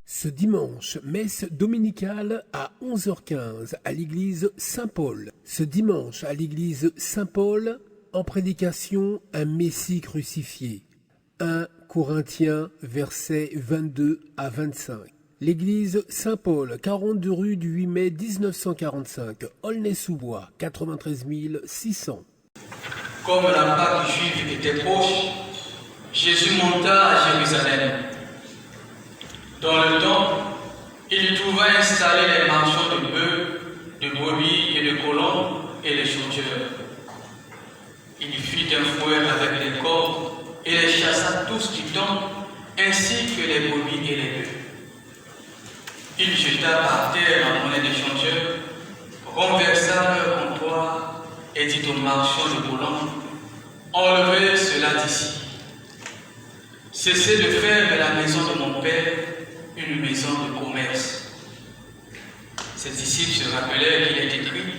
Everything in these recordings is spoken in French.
Ce dimanche, messe dominicale à 11h15 à l'église Saint-Paul. Ce dimanche à l'église Saint-Paul, en prédication, un Messie crucifié. 1 Corinthiens, versets 22 à 25. L'église Saint-Paul, 42 rue du 8 mai 1945, Aulnay-sous-Bois, 93 600. Comme la Pâque juive était proche, Jésus monta à Jérusalem. Dans le temple, il y trouva installés les marchands de bœufs, de brebis et de colombes et les chanteurs. Il y fit un fouet avec les cordes et les chassa tous du temple, ainsi que les brebis et les bœufs. Il jeta par terre la monnaie des chanteurs, renversa leur comptoir et dit aux marchands de colombes: enlevez cela d'ici. Cessez de faire de la maison de mon Père une maison de commerce. Ses disciples se rappelèrent qu'il est écrit: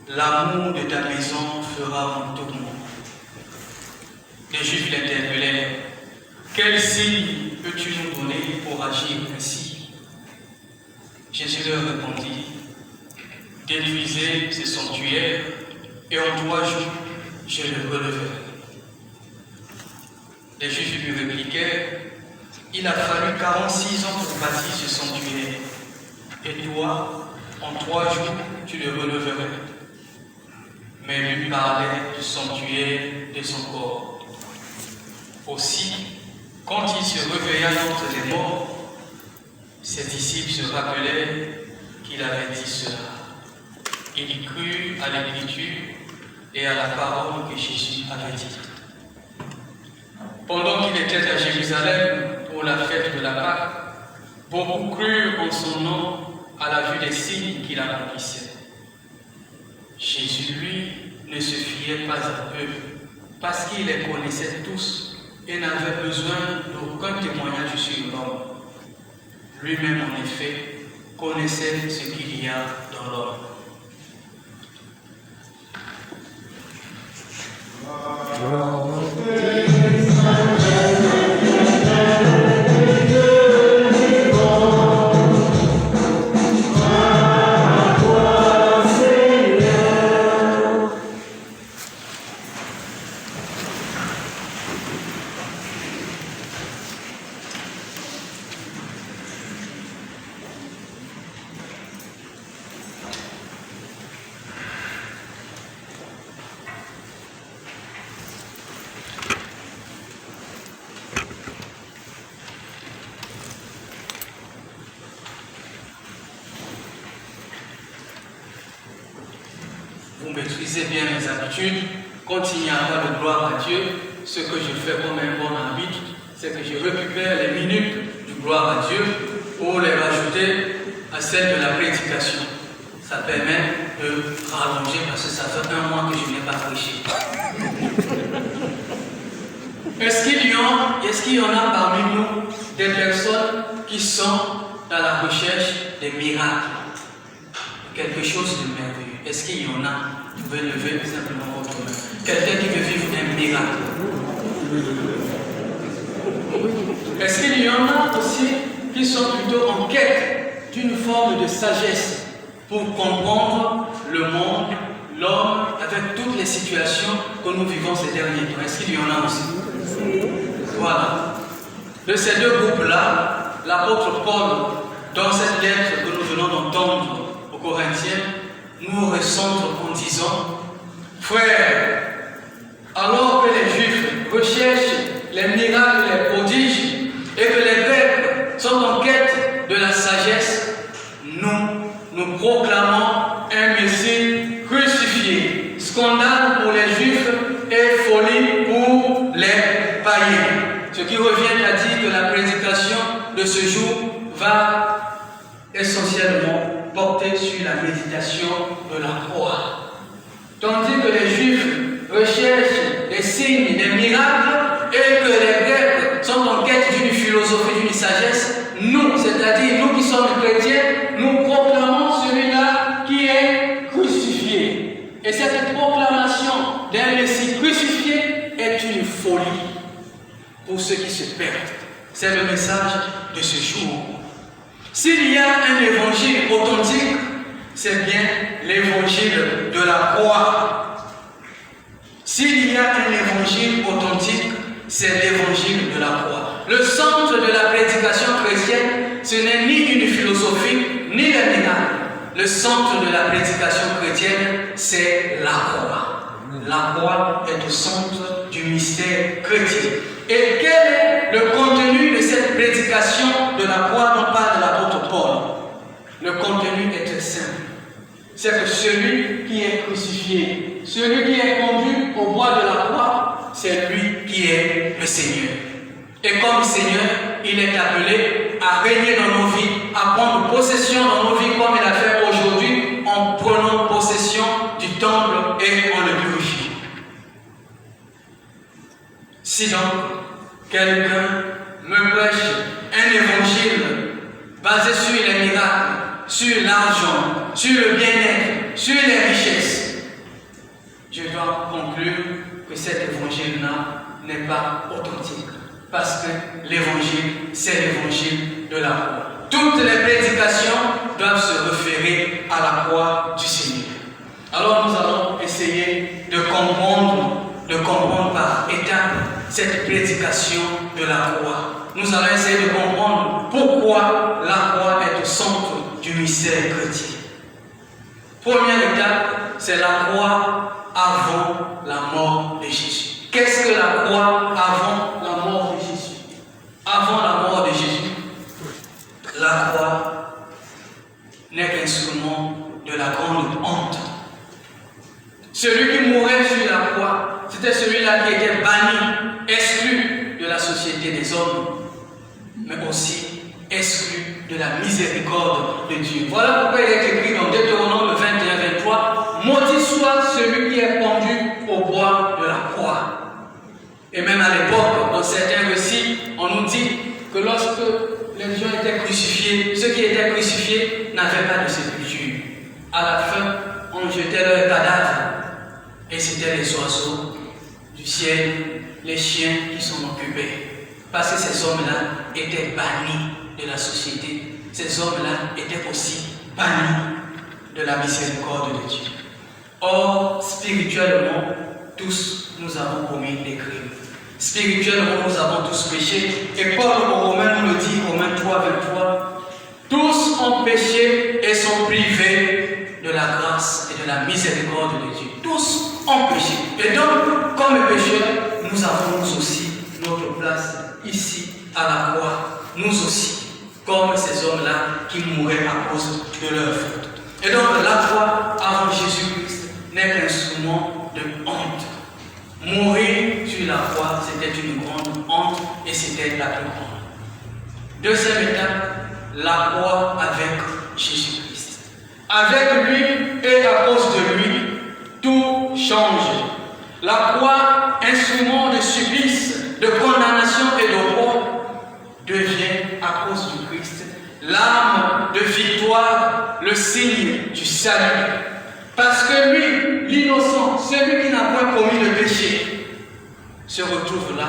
l'amour de ta maison fera mon tourment. Les Juifs l'interpellèrent: quel signe peux-tu nous donner pour agir ainsi? Jésus leur répondit: détruisez ce sanctuaire et en 3 jours je le releverai. Les Juifs lui répliquèrent: il a fallu 46 ans pour bâtir ce sanctuaire, et toi, en 3 jours, tu le releverais. Mais lui parlait du sanctuaire de son corps. Aussi, quand il se réveilla d'entre les morts, ses disciples se rappelèrent qu'il avait dit cela. Il y crut à l'Écriture et à la parole que Jésus avait dite. Pendant qu'il était à Jérusalem pour la fête de la Pâque, beaucoup crurent en son nom à la vue des signes qu'il accomplissait. Jésus, lui, ne se fiait pas à eux, parce qu'il les connaissait tous et n'avait besoin d'aucun témoignage sur l'homme. Lui-même, en effet, connaissait ce qu'il y a dans l'homme. Vous maîtrisez bien mes habitudes. Quand il n'y a pas de gloire à Dieu, ce que je fais comme un bon arbitre, c'est que je récupère les minutes de gloire à Dieu pour les rajouter à celles de la prédication. Ça permet de rallonger parce que ça fait 1 mois que je n'ai pas prêché. Est-ce qu'il y en a parmi nous des personnes qui sont dans la recherche des miracles? Quelque chose de merveilleux. Est-ce qu'il y en a? Vous pouvez lever simplement votre main. Quelqu'un qui veut vivre un miracle. Est-ce qu'il y en a aussi qui sont plutôt en quête d'une forme de sagesse pour comprendre le monde, l'homme, avec toutes les situations que nous vivons ces derniers temps? Est-ce qu'il y en a aussi? Voilà. De ces 2 groupes-là, l'apôtre Paul, dans cette lettre que nous venons d'entendre aux Corinthiens, nous recentre en disant: frères, alors que les Juifs recherchent les miracles et les prodiges et que les Grecs sont en quête de la sagesse, nous proclamons un Messie crucifié, scandale pour les Juifs et folie pour les païens. Ce qui revient à dire que la prédication de ce jour va essentiellement porter sur la méditation de la croix. Tandis que les Juifs recherchent des signes, des miracles, et que les Grecs sont en quête d'une philosophie, d'une sagesse, nous, c'est-à-dire nous qui sommes chrétiens, nous proclamons celui-là qui est crucifié. Et cette proclamation d'un Messie crucifié est une folie pour ceux qui se perdent. C'est le message de ce jour. S'il y a un évangile authentique, c'est bien l'évangile de la croix. S'il y a un évangile authentique, c'est l'évangile de la croix. Le centre de la prédication chrétienne, ce n'est ni une philosophie, ni les miracles. Le centre de la prédication chrétienne, c'est la croix. La croix est au centre du mystère chrétien. Et quel est le contenu de cette prédication de la croix dont parle l'apôtre Paul? Le contenu est très simple. C'est que celui qui est crucifié, celui qui est conduit au bois de la croix, c'est lui qui est le Seigneur. Et comme Seigneur, il est appelé à régner dans nos vies, à prendre possession dans nos vies comme il a fait aujourd'hui, en prenant possession du temple et en le purifiant. Si donc quelqu'un me prêche un évangile basé sur les miracles, sur l'argent, sur le bien-être, sur les richesses, je dois conclure que cet évangile-là n'est pas authentique. Parce que l'évangile, c'est l'évangile de la croix. Toutes les prédications doivent se référer à la croix du Seigneur. Alors nous allons essayer de comprendre par étapes cette prédication de la croix. Nous allons essayer de comprendre pourquoi la croix est au centre du mystère chrétien. Première étape, c'est la croix avant la mort de Jésus. Qu'est-ce que la croix avant la mort de Jésus? Avant la mort de Jésus, la croix n'est qu'instrument de la grande honte. Celui qui mourait sur la croix, c'était celui-là qui était banni, exclu de la société des hommes, mais aussi exclu de la miséricorde de Dieu. Voilà pourquoi il est écrit dans Deutéronome 21-23, maudit soit celui qui est pendu au bois de la croix. Et même à l'époque, dans certains récits, on nous dit que lorsque les gens étaient crucifiés, ceux qui étaient crucifiés n'avaient pas de sépulture. À la fin, on jetait leurs cadavres. Et c'était les oiseaux du ciel, les chiens qui s'en occupaient. Parce que ces hommes-là étaient bannis de la société. Ces hommes-là étaient aussi bannis de la miséricorde de Dieu. Or, spirituellement, tous nous avons commis des crimes. Spirituellement, nous avons tous péché. Et Paul aux Romains nous le dit, Romains 3-23, tous ont péché et sont privés de la grâce et de la miséricorde de Dieu. Tous ont péché. Et donc, comme pécheurs, nous avons nous aussi notre place ici à la croix. Nous aussi, comme ces hommes-là qui mouraient à cause de leur faute. Et donc, la croix avant Jésus-Christ n'est qu'instrument de honte. Mourir sur la croix, c'était une grande honte et c'était la plus grande. Deuxième étape, la croix avec Jésus-Christ. Avec lui et à cause de lui, tout change. La croix, instrument de supplice, de condamnation et de mort, devient à cause du Christ l'arme de victoire, le signe du salut. Parce que lui, l'innocent, celui qui n'a pas commis de péché, se retrouve là,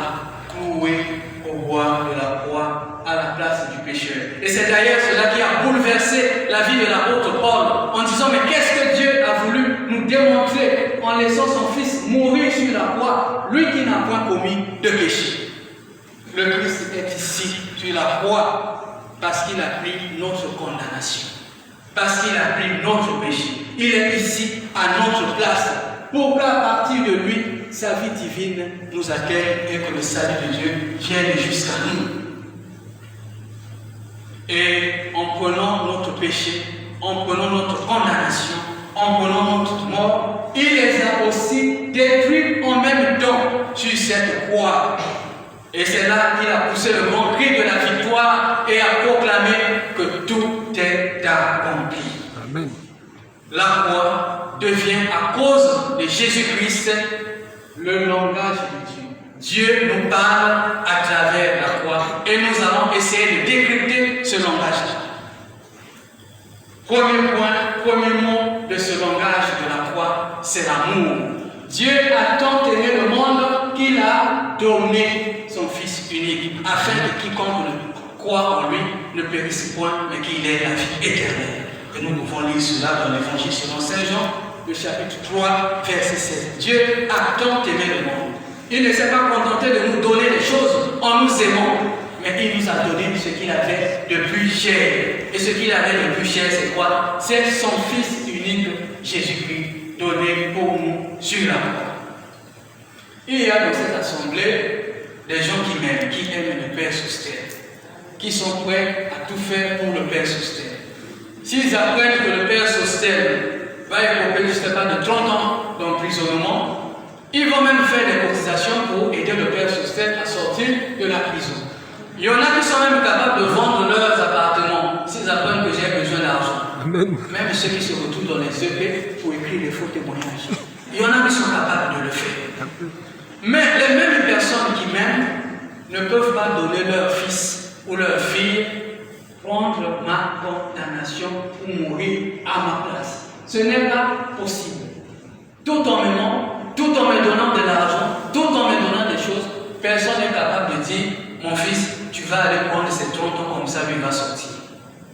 cloué au bois de la croix, à la place du pécheur. Et c'est d'ailleurs cela qui a bouleversé la vie de l'apôtre Paul, en disant, mais qu'est-ce que Dieu a voulu nous démontrer en laissant son fils mourir sur la croix, lui qui n'a point commis de péché. Le Christ est ici sur la croix, parce qu'il a pris notre condamnation. Parce qu'il a pris notre péché. Il est ici à notre place pour qu'à partir de lui, sa vie divine nous accueille et que le salut de Dieu vienne jusqu'à nous. Et en prenant notre péché, en prenant notre condamnation, en prenant notre mort, il les a aussi détruits en même temps sur cette croix. Et c'est là qu'il a poussé le grand cri de la victoire et a proclamé que tout est accompli. Amen. La croix devient à cause de Jésus-Christ le langage de Dieu. Dieu nous parle à travers la croix et nous allons essayer de décrypter ce langage-là. Premier point, premier mot de ce langage de la croix, c'est l'amour. Dieu a tant aimé le monde qu'il a donné son Fils unique, afin que quiconque croit en lui ne périsse point, mais qu'il ait la vie éternelle. Et nous pouvons lire cela dans l'Évangile selon Saint Jean, le chapitre 3, verset 16. Dieu a tant aimé le monde. Il ne s'est pas contenté de nous donner les choses en nous aimant, mais il nous a donné ce qu'il avait de plus cher. Et ce qu'il avait de plus cher, c'est quoi? C'est son Fils unique, Jésus-Christ, donné pour nous sur la croix. Il y a dans cette assemblée des gens qui m'aiment, qui aiment le Père sous terre, qui sont prêts à tout faire pour le Père sous terre. S'ils apprennent que le Père sous terre va écoper, je ne sais pas, de 30 ans d'emprisonnement, ils vont même faire des cotisations pour aider le Père sous terre à sortir de la prison. Il y en a qui sont même capables de vendre leurs appartements s'ils apprennent que j'ai besoin d'argent. Même ceux qui se retrouvent dans les EP pour écrire des faux témoignages. Il y en a qui sont capables de le faire. Mais les mêmes personnes qui m'aiment ne peuvent pas donner leur fils ou leur fille prendre ma condamnation ou mourir à ma place. Ce n'est pas possible. Tout en m'aimant, tout en me donnant de l'argent, tout en me donnant des choses, personne n'est capable de dire, mon fils, tu vas aller prendre ces 30 ans comme ça, lui va sortir.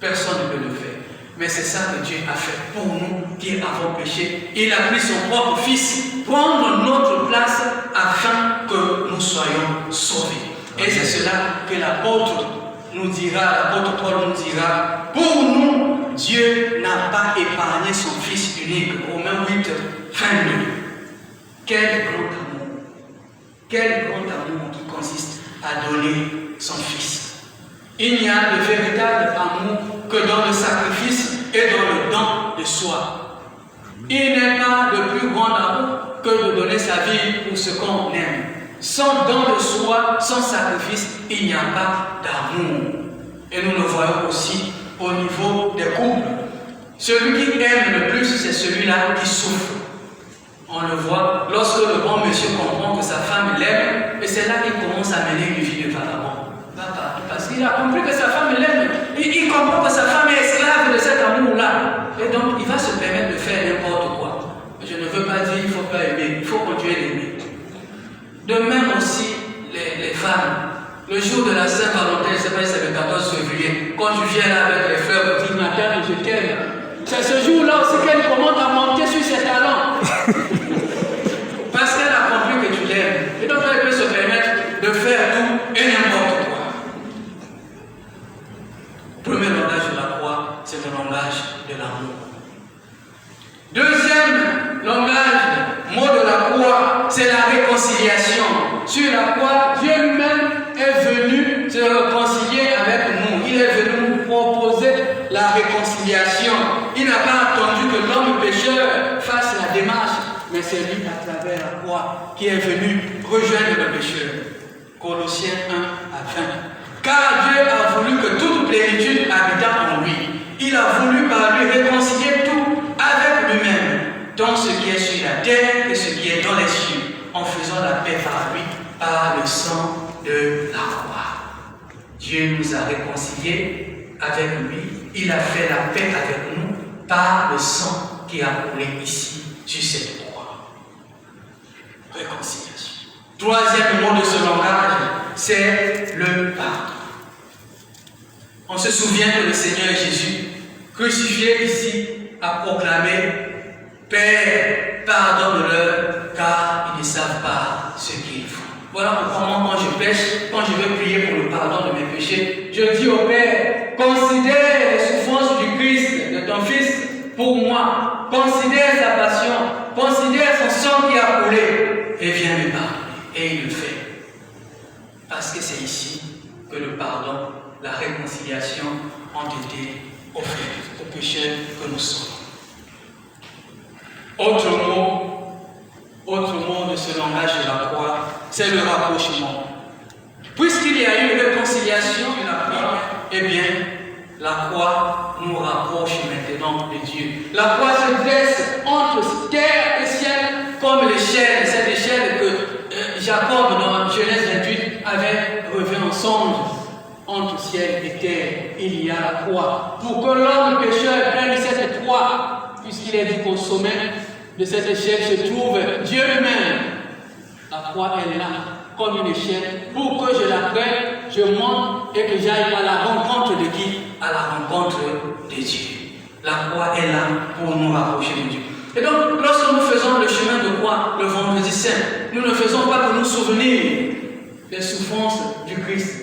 Personne ne peut le faire. Mais c'est ça que Dieu a fait pour nous qui avons péché. Il a pris son propre fils prendre notre place afin que nous soyons sauvés. Et c'est cela que l'apôtre nous dira, l'apôtre Paul nous dira, pour nous, Dieu n'a pas épargné son Fils unique. Romains 8, 22. Quel grand amour! Quel grand amour qui consiste à donner son Fils. Il n'y a de véritable amour que dans le sacrifice et dans le don de soi. Il n'est pas de plus grand amour que de donner sa vie pour ce qu'on aime. Sans don de soi, sans sacrifice, il n'y a pas d'amour. Et nous le voyons aussi au niveau des couples. Celui qui aime le plus, c'est celui-là qui souffre. On le voit lorsque le bon monsieur comprend que sa femme l'aime, et c'est là qu'il commence à mener une vie de vagabond. Parce qu'il a compris que sa femme l'aime. Il comprend que sa femme est esclave de cet amour-là. Et donc, il va se permettre de faire n'importe quoi. Je ne veux pas dire qu'il ne faut pas aimer, il faut continuer d'aimer. De même aussi, les femmes. Le jour de la Saint-Valentin, je ne sais pas si c'est le 14 février, quand je viens là avec les fleurs, je dis, madame, je t'aime. C'est ce jour-là aussi qu'elle commence à monter sur ses talons. Parce qu'elle a compris que tu l'aimes. Et donc, elle peut se permettre de faire tout et n'importe quoi. Le premier langage de la croix, c'est le langage de l'amour. Deuxième langage, mot de la croix, c'est la réconciliation. Sur la croix, Dieu lui-même est venu se réconcilier avec nous. Il est venu nous proposer la réconciliation. Il n'a pas attendu que l'homme pécheur fasse la démarche, mais c'est lui à travers la croix qui est venu rejoindre le pécheur. Colossiens 1 à 20. Car Dieu a voulu que toute plénitude habitât en lui. Il a voulu par lui réconcilier tout avec lui-même, tant ce qui est sur la terre que ce qui est dans les cieux, en faisant la paix par lui, par le sang de la croix. Dieu nous a réconciliés avec lui. Il a fait la paix avec nous par le sang qui a coulé ici, sur cette croix. Réconciliation. Troisième mot de ce langage, c'est le pardon. On se souvient que le Seigneur Jésus, crucifié ici, a proclamé « Père, pardonne-leur, car ils ne savent pas ce qu'ils font. » Voilà pourquoi moi, quand je pêche, quand je veux prier pour le pardon de mes péchés, je dis au Père, considère les souffrances du Christ, de ton Fils, pour moi. Considère sa passion, considère son sang qui a coulé, et viens me pardonner. Et il le fait. Parce que c'est ici que le pardon, la réconciliation ont été offertes aux pécheurs que nous sommes. Autre mot de ce langage de la croix, c'est le rapprochement. Puisqu'il y a eu une réconciliation de la croix, eh bien, la croix nous rapproche maintenant de Dieu. La croix se dresse entre terre et ciel comme l'échelle, cette échelle que Jacob dans Genèse 28 avait revue ensemble. Entre ciel et terre, il y a la croix. Pour que l'homme pécheur prenne cette croix, puisqu'il est dit qu'au sommet de cette échelle se trouve Dieu lui-même. La croix est là, comme une échelle. Pour que je la prenne, je monte et que j'aille à la rencontre de qui? À la rencontre de Dieu. La croix est là pour nous rapprocher de Dieu. Et donc, lorsque nous faisons le chemin de croix le vendredi saint, nous ne faisons pas pour nous souvenir des souffrances du Christ.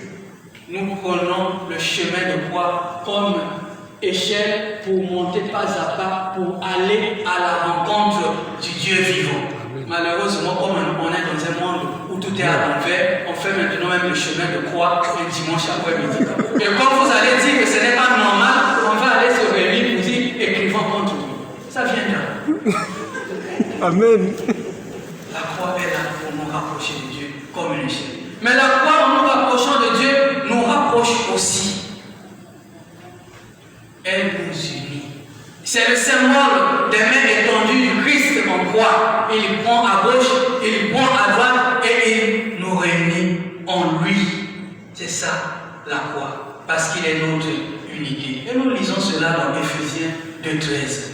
Nous prenons le chemin de croix comme échelle pour monter pas à pas, pour aller à la rencontre du Dieu vivant. Malheureusement, comme on est dans un monde où tout est à l'envers, on fait maintenant même le chemin de croix un dimanche après-midi. Et quand vous allez dire que ce n'est pas normal, on va aller se réunir pour dire écrivons contre lui. Ça vient là. Amen. La croix est là pour nous rapprocher de Dieu comme une échelle. Mais la croix, en nous rapprochant de Dieu, nous rapproche aussi. Elle nous unit. C'est le symbole des mains étendues du Christ en croix. Il prend à gauche, il prend à droite et il nous réunit en lui. C'est ça la croix, parce qu'il est notre unité. Et nous lisons cela dans Éphésiens 2:13.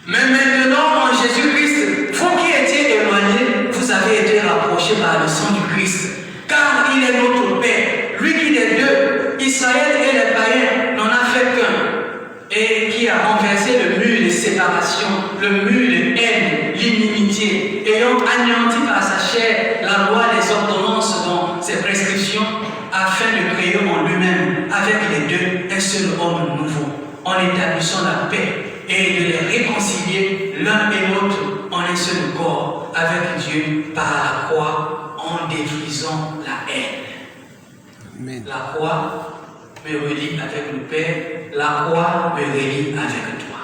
Mais maintenant, en Jésus-Christ, vous qui étiez éloignés, vous avez été rapprochés par le sang du Christ. Car il est notre Père, lui qui des deux, Israël et les païens, n'en a fait qu'un. Et qui a renversé le mur de séparation, le mur de haine, l'inimitié, ayant anéanti par sa chair la loi des ordonnances dans ses prescriptions, afin de créer en lui-même, avec les deux, un seul homme nouveau, en établissant la paix, et de les réconcilier l'un et l'autre en un seul corps, avec Dieu par la croix, en détruisant la haine. Amen. La croix me relie avec le Père, la croix me relie avec toi.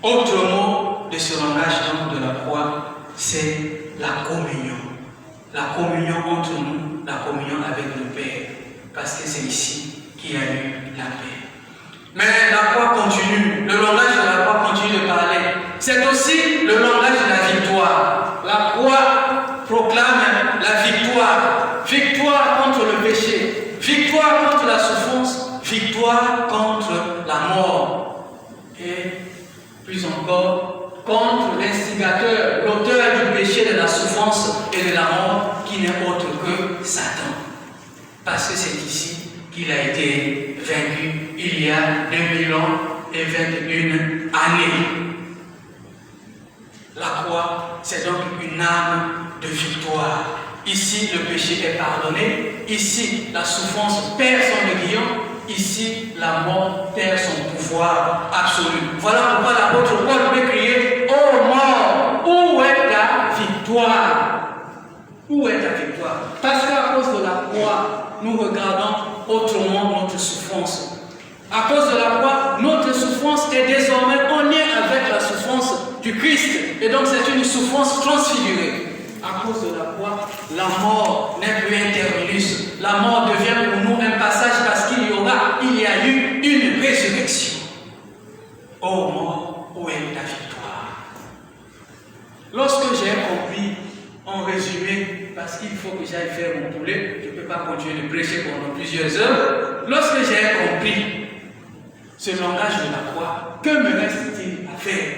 Autre mot de ce langage donc de la croix, c'est la communion. La communion entre nous, la communion avec le Père, parce que c'est ici qu'il y a eu la paix. Mais la croix continue, le langage de la croix continue de parler. C'est aussi le langage de la victoire. La croix proclame la victoire. Victoire contre le péché, victoire contre la souffrance, victoire contre la mort. Et plus encore, contre l'instigateur, l'auteur du péché, de la souffrance et de la mort, qui n'est autre que Satan. Parce que c'est ici qu'il a été vaincu il y a 2000 ans et 21 années. La croix, c'est donc une arme de victoire. Ici, le péché est pardonné. Ici, la souffrance perd son aiguillon. Ici, la mort perd son pouvoir absolu. Voilà pourquoi l'apôtre Paul peut crier: ô mort, où est ta victoire? Où est ta victoire? Parce qu'à cause de la croix, nous regardons autrement notre souffrance. À cause de la croix, notre souffrance est désormais en lien avec la souffrance du Christ. Et donc c'est une souffrance transfigurée. À cause de la croix, la mort n'est plus un terminus. La mort devient pour nous un passage parce qu'il y a eu une résurrection. Ô mort, où est ta victoire? Lorsque j'ai compris, en résumé, parce qu'il faut que j'aille faire mon poulet, je ne peux pas continuer de prêcher pendant plusieurs heures. Lorsque j'ai compris ce langage de la croix, que me reste-t-il à faire?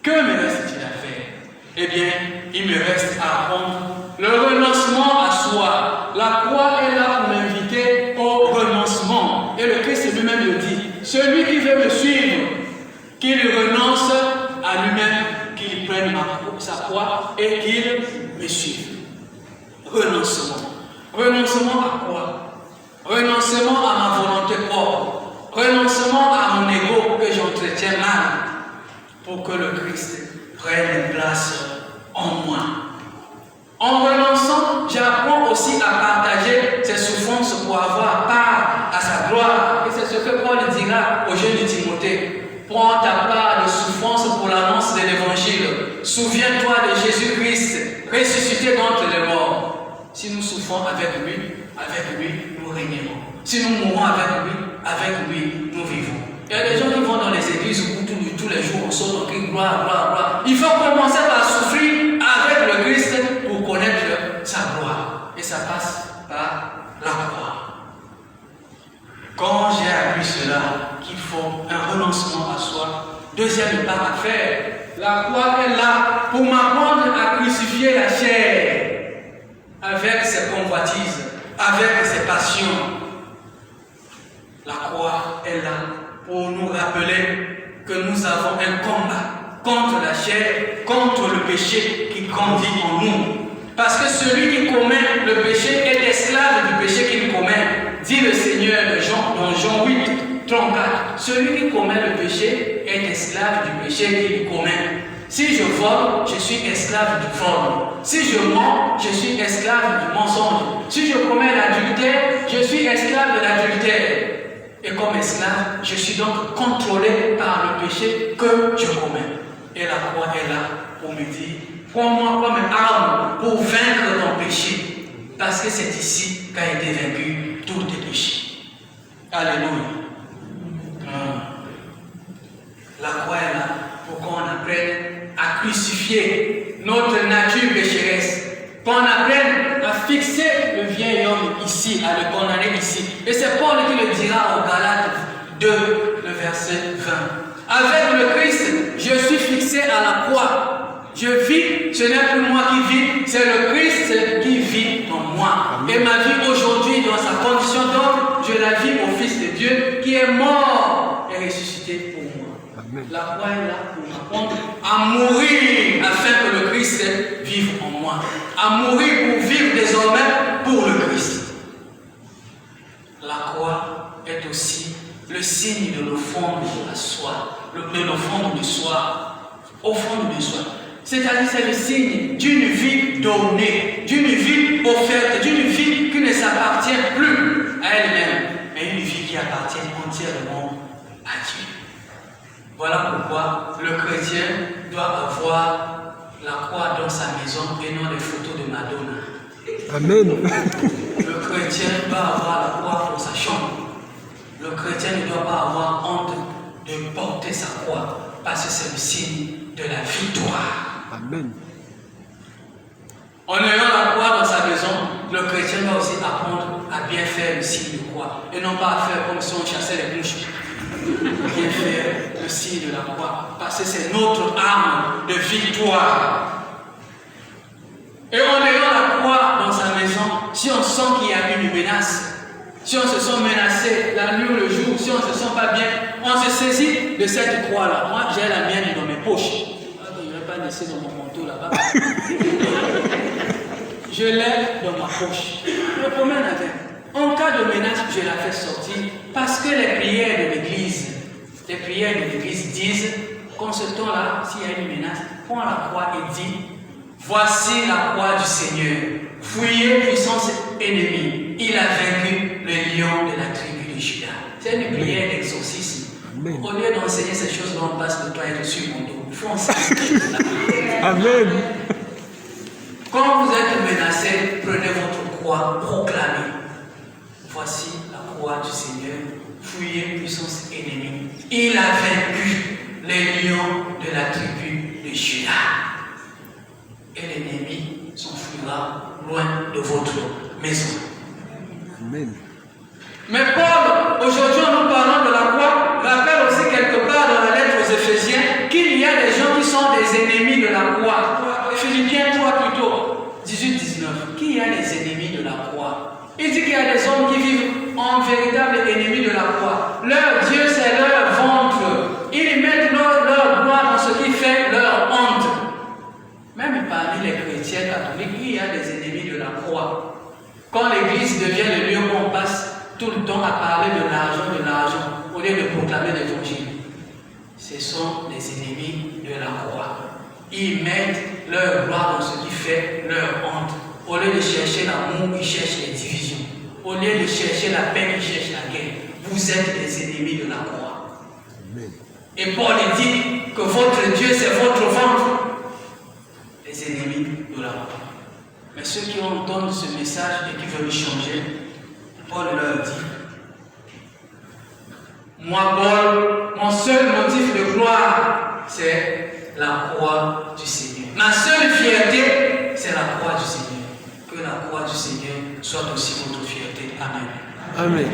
Que me reste-t-il à faire? Eh bien, il me reste à apprendre le renoncement à soi. La croix est là pour m'inviter au renoncement. Et le Christ lui-même le dit: celui qui veut me suivre, qu'il renonce à lui-même, qu'il prenne sa croix et qu'il me suive. Renoncement. Renoncement à quoi? Renoncement à ma volonté propre. Renoncement à mon ego que j'entretiens mal, pour que le Christ prenne place en moi. En renonçant, j'apprends aussi à partager ses souffrances pour avoir part à sa gloire. Et c'est ce que Paul dira au jeune Timothée: prends ta part de souffrance pour l'annonce de l'évangile. Souviens-toi de Jésus-Christ, ressuscité d'entre les morts. Si nous souffrons avec lui, nous régnerons. Si nous mourons avec lui, nous vivons. Il y a des gens qui vont dans les églises où tous les jours on saute, on crie gloire, gloire, gloire. Il faut commencer par souffrir avec le Christ pour connaître sa gloire. Et ça passe par la croix. Quand j'ai appris cela, qu'il faut un renoncement à soi, deuxième pas à faire, la croix est là pour m'apprendre à crucifier la chair. avec ses convoitises, avec ses passions. La croix est là pour nous rappeler que nous avons un combat contre la chair, contre le péché qui grandit en nous. Parce que celui qui commet le péché est esclave du péché qu'il commet. Dit le Seigneur dans Jean 8, 34. Celui qui commet le péché est esclave du péché qu'il commet. Si je vole, je suis esclave du vol. Si je mens, je suis esclave du mensonge. Si je commets l'adultère, je suis esclave de l'adultère. Et comme esclave, je suis donc contrôlé par le péché que je commets. Et la croix est là pour me dire, prends-moi comme une arme pour vaincre ton péché. Parce que c'est ici qu'a été vaincu tous tes péchés. Alléluia. La croix est là pour qu'on apprenne à crucifier notre nature pécheresse. Qu'on apprenne à fixer le vieil homme ici, à le condamner ici. Et c'est Paul qui le dira au Galates 2, le verset 20. Avec le Christ, je suis fixé à la croix. Je vis, ce n'est plus moi qui vis, c'est le Christ qui vit en moi. Et ma vie aujourd'hui, dans sa condition d'homme, je la vis au Fils de Dieu qui est mort et ressuscité pour moi. Amen. La croix est là pour m'apprendre à mourir afin que le Christ vive en moi. À mourir pour vivre désormais pour le Christ. La croix est aussi le signe de l'offrande de la soi, de l'offrande de soi, offrande de soi. C'est-à-dire c'est le signe d'une vie donnée, d'une vie offerte, d'une vie qui ne s'appartient plus à elle-même, mais une vie qui appartient entièrement à Dieu. Voilà pourquoi le chrétien doit avoir la croix dans sa maison et non les photos de Madonna. Amen. Le chrétien doit avoir la croix pour sa chambre. Le chrétien ne doit pas avoir honte de porter sa croix parce que c'est le signe de la victoire. Amen. En ayant la croix dans sa maison, le chrétien doit aussi apprendre à bien faire le signe de croix et non pas à faire comme si on chassait les mouches. Bien faire le signe de la croix parce que c'est notre arme de victoire. Et en ayant la croix dans sa maison, si on sent qu'il y a une menace, si on se sent menacé la nuit ou le jour, si on ne se sent pas bien, on se saisit de cette croix-là. Moi, j'ai la mienne dans mes poches. Je ne vais pas laisser dans mon manteau là-bas. Je l'ai dans ma poche. Je me promène avec. En cas de menace, je la fais sortir parce que les prières de l'Église disent qu'en ce temps-là, s'il y a une menace, prends la croix et dis, voici la croix du Seigneur. Fuyez puissance ennemie. Il a vaincu le lion de la tribu de Juda. C'est une prière d'exorcisme. Au lieu d'enseigner ces choses-là, on passe le temps et dessus mon dos. Il faut enseigner ces choses-là. Amen. Quand vous êtes menacé, prenez votre croix, proclamez. Voici la croix du Seigneur. Fuyez puissance ennemie. Il a vaincu les lions de la tribu de Juda. Et l'ennemi s'enfuira loin de votre maison. Amen. Mais Paul, aujourd'hui en nous parlant de la croix, rappelle aussi quelque part dans la lettre aux Éphésiens qu'il y a des gens qui sont des ennemis de la croix. Philippiens 3 plutôt, 18-19. Qui y a des ennemis de la croix? Il dit qu'il y a des hommes qui vivent en véritable ennemi de la croix. Leur Dieu, c'est leur ventre. Ils mettent leur gloire dans ce qui fait leur honte. Même parmi les chrétiens catholiques, il y a des ennemis de la croix. Quand l'église devient le lieu où on passe tout le temps à parler de l'argent, au lieu de proclamer l'évangile, ce sont des ennemis de la croix. Ils mettent leur gloire dans ce qui fait leur honte. Au lieu de chercher l'amour, ils cherchent les divisions. Au lieu de chercher la paix, ils cherchent la guerre. Vous êtes des ennemis de la croix. Amen. Et Paul dit que votre Dieu, c'est votre ventre. Les ennemis de la croix. Mais ceux qui entendent ce message et qui veulent changer, Paul leur dit, moi Paul, mon seul motif de gloire, c'est la croix du Seigneur. Ma seule fierté, c'est la croix du Seigneur. Que la croix du Seigneur soit aussi votre fierté. Amen. Amen.